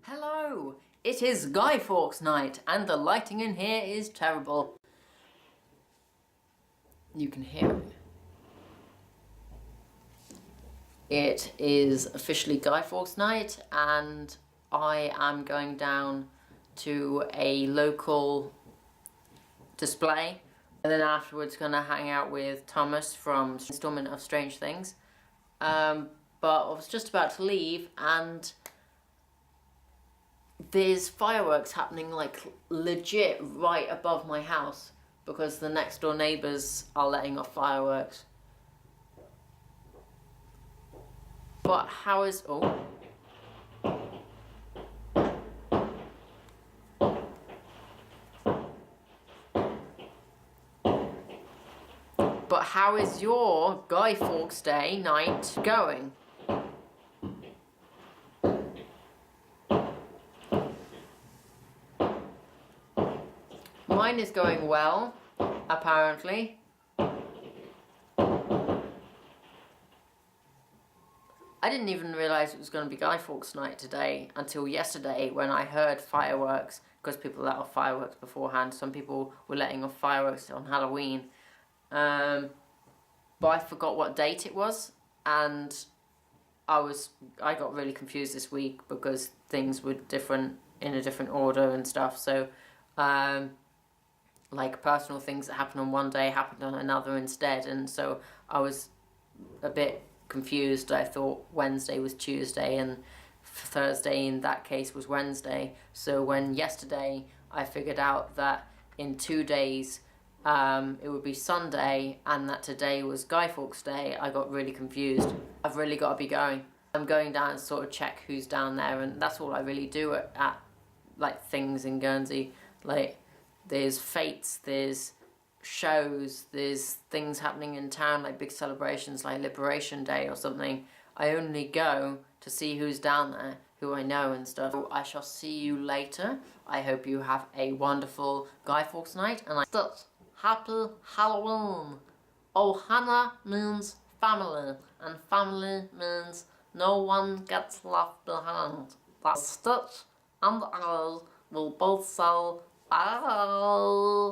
Hello! It is Guy Fawkes night and the lighting in here is terrible. You can hear it. It is officially Guy Fawkes night and I am going down to a local display and then afterwards gonna hang out with Thomas from Installment of Strange Things. But I was just about to leave and there's fireworks happening like legit right above my house because the next door neighbours are letting off fireworks. But how is... oh. But how is your Guy Fawkes Day night going? Mine is going well, apparently. I didn't even realise it was going to be Guy Fawkes night today until yesterday when I heard fireworks, because people let off fireworks beforehand. Some people were letting off fireworks on Halloween. But I forgot what date it was, and I got really confused this week because things were different in a different order and stuff. So, like personal things that happened on one day happened on another instead, and so I was a bit confused. I thought Wednesday was Tuesday and Thursday in that case was Wednesday. So when yesterday I figured out that in 2 days it would be Sunday and that today was Guy Fawkes Day, I got really confused. I've really got to be going. I'm going down and sort of check who's down there, and that's all I really do at like things in Guernsey. Like there's fates, there's shows, there's things happening in town like big celebrations like Liberation Day or something. I only go to see who's down there, who I know and stuff. So I shall see you later. I hope you have a wonderful Guy Fawkes night and happy Halloween. Ohana means family and family means no one gets left behind. That Stitch and I will both sell. Bye.